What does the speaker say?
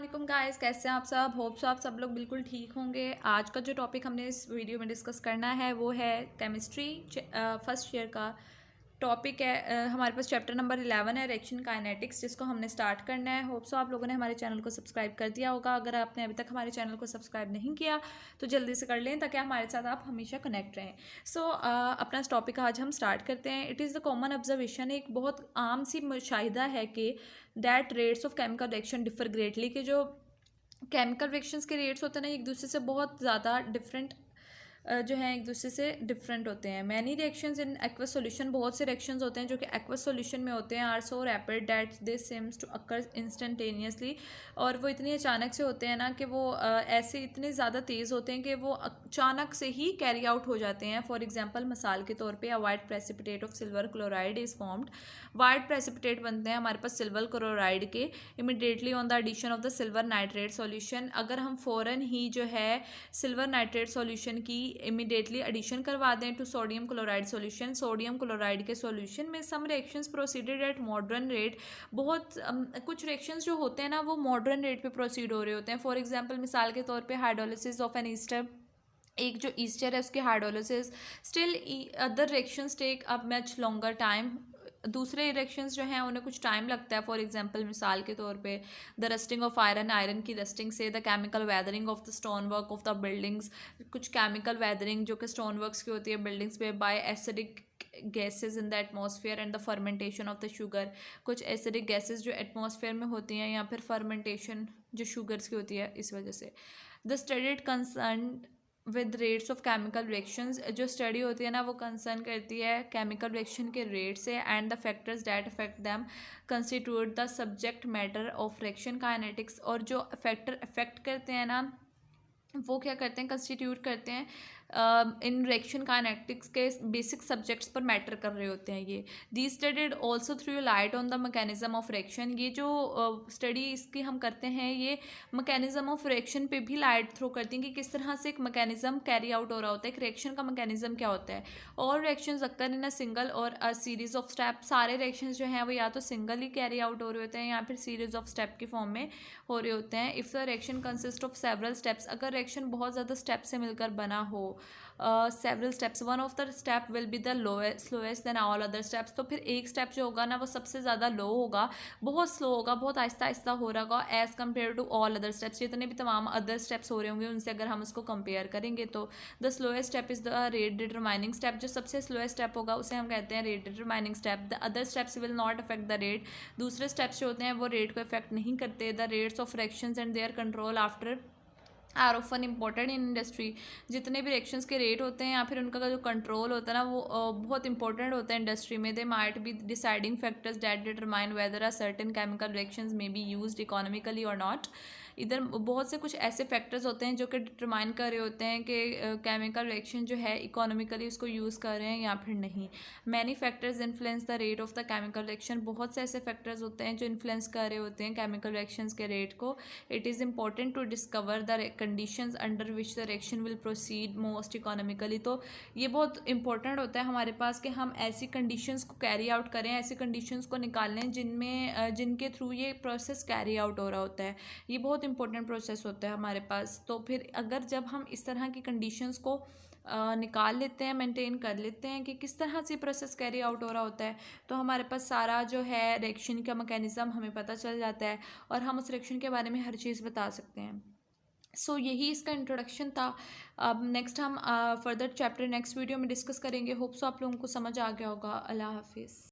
वालेकुम गाइस, कैसे हैं आप सब। होप सो आप सब लोग बिल्कुल ठीक होंगे। आज का जो टॉपिक हमने इस वीडियो में डिस्कस करना है वो है केमिस्ट्री फर्स्ट ईयर का टॉपिक है। हमारे पास चैप्टर नंबर 11 है रिएक्शन काइनेटिक्स, जिसको हमने स्टार्ट करना है। होप सो आप लोगों ने हमारे चैनल को सब्सक्राइब कर दिया होगा। अगर आपने अभी तक हमारे चैनल को सब्सक्राइब नहीं किया तो जल्दी से कर लें ताकि हमारे साथ आप हमेशा कनेक्ट रहें। अपना टॉपिक आज हम स्टार्ट करते हैं। It is the common observation, एक बहुत आम सी मुशाहिदा है कि that rates of chemical reaction differ greatly, कि जो केमिकल रिएक्शंस के रेट्स होते हैं ना एक दूसरे से बहुत ज़्यादा डिफरेंट जो है एक दूसरे से डिफरेंट होते हैं। Many reactions in aqueous solution, बहुत से रिएक्शंस होते हैं जो कि एक्वस सॉल्यूशन में होते हैं, are so rapid that they seems to occur instantaneously. और वो इतनी अचानक से होते हैं ना कि वो ऐसे इतने ज़्यादा तेज़ होते हैं कि वो अचानक से ही कैरी आउट हो जाते हैं। फॉर एग्जांपल मिसाल के तौर पे a white precipitate of silver chloride is formed. White precipitate बनते हैं हमारे पास सिल्वर क्लोराइड के immediately on the addition of the silver nitrate solution. अगर हम फ़ौरन ही जो है सिल्वर नाइट्रेट सॉल्यूशन की इमीडिएटली एडिशन करवा दें to sodium chloride solution, sodium chloride के सॉल्यूशन में some reactions proceeded at modern rate. बहुत कुछ रिएक्शंस जो होते हैं ना वो मॉडर्न रेट पे प्रोसीड हो रहे होते हैं। फॉर एग्जांपल मिसाल के तौर पे हाइड्रोलिसिस ऑफ एन ईस्टर, एक जो ईस्टर है उसकी hydrolysis. Still other reactions take a much longer time, दूसरे रिएक्शंस जो हैं उन्हें कुछ टाइम लगता है। फॉर एग्जांपल मिसाल के तौर पे the rusting of iron, iron की रस्टिंग से the chemical weathering of the stone work of the buildings, कुछ केमिकल वेदरिंग जो कि स्टोन वर्क्स की होती है बिल्डिंग्स पे, by acidic gases in the atmosphere and the fermentation of the sugar. कुछ एसिडिक गैसेज जो एटमॉस्फेयर में होती हैं या फिर फर्मेंटेशन जो शुगर्स की होती है इस वजह से। The studied concern with rates of chemical reactions, जो स्टडी होती है ना वो कंसर्न करती है केमिकल रिएक्शन के रेट से। And the factors that affect them constitute the subject matter of reaction kinetics, और जो फैक्टर अफेक्ट करते हैं ना वो क्या करते हैं, कंस्टिट्यूट करते हैं इन रिएक्शन काइनेटिक्स के बेसिक सब्जेक्ट्स पर मैटर कर रहे होते हैं ये। The studied also threw light on the mechanism of reaction, ये जो स्टडी इसकी हम करते हैं ये मैकेनिज्म ऑफ रिएक्शन पे भी लाइट थ्रो करती हैं कि किस तरह से एक मैकेनिज्म कैरी आउट हो रहा होता है, एक रिएक्शन का मैकेनिज्म क्या होता है। और reactions occur in a single और अ सीरीज ऑफ स्टेप, सारे रिएक्शंस जो हैं वो या तो सिंगल ही कैरी आउट हो रहे होते हैं या फिर सीरीज ऑफ स्टेप की फॉर्म में हो रहे होते हैं। If the reaction consist of several steps, अगर रिएक्शन बहुत ज़्यादा स्टेप से मिलकर बना हो, several steps, one of the step will be the slowest then all other steps, तो फिर एक स्टेप जो होगा ना वो सबसे ज़्यादा लो होगा, बहुत स्लो होगा, बहुत आहिस्ता आहिस्ता हो रहा होगा as compare to all other steps. जितने भी तमाम अदर स्टेप्स हो रहे होंगे उनसे अगर हम उसको कंपेयर करेंगे तो the slowest step is the rate determining step, जो सबसे स्लोएस्ट स्टेप होगा उसे हम कहते हैं rate determining step. The other steps will not affect the rate, दूसरे स्टेप्स जो होते हैं वो रेट को अफेक्ट नहीं करते। The rates of reactions and their control after are often important in industry, जितने भी रिएक्शंस के रेट होते हैं या फिर उनका जो कंट्रोल होता है ना वो बहुत इंपॉर्टेंट होता है इंडस्ट्री में। They might be deciding factors that determine whether a certain chemical reactions may be used economically और नॉट। इधर बहुत से कुछ ऐसे फैक्टर्स होते हैं जो कि डिटरमाइन कर रहे होते हैं कि केमिकल रिएक्शन जो है इकोनॉमिकली उसको यूज़ कर रहे हैं या फिर नहीं। Many factors influence the rate of the chemical reaction, बहुत से ऐसे फैक्टर्स होते हैं जो इन्फ्लुएंस कर रहे होते हैं केमिकल रिएक्शंस के रेट को। It is important to discover the conditions under which the reaction will proceed most economically, तो ये बहुत इंपॉर्टेंट होता है हमारे पास कि हम ऐसी कंडीशंस को कैरी आउट करें, ऐसी कंडीशंस को निकालें जिनमें जिनके थ्रू ये प्रोसेस कैरी आउट हो रहा होता है। ये बहुत इंपॉर्टेंट प्रोसेस होता है हमारे पास। तो फिर अगर जब हम इस तरह की कंडीशंस को निकाल लेते हैं, मेंटेन कर लेते हैं कि किस तरह से प्रोसेस कैरी आउट हो रहा होता है, तो हमारे पास सारा जो है रिएक्शन का मैकेनिज्म हमें पता चल जाता है और हम उस रिएक्शन के बारे में हर चीज़ बता सकते हैं। यही इसका इंट्रोडक्शन था। अब नेक्स्ट हम फर्दर चैप्टर नेक्स्ट वीडियो में डिस्कस करेंगे। होप सो आप लोगों को समझ आ गया होगा। अल्लाह हाफिज़।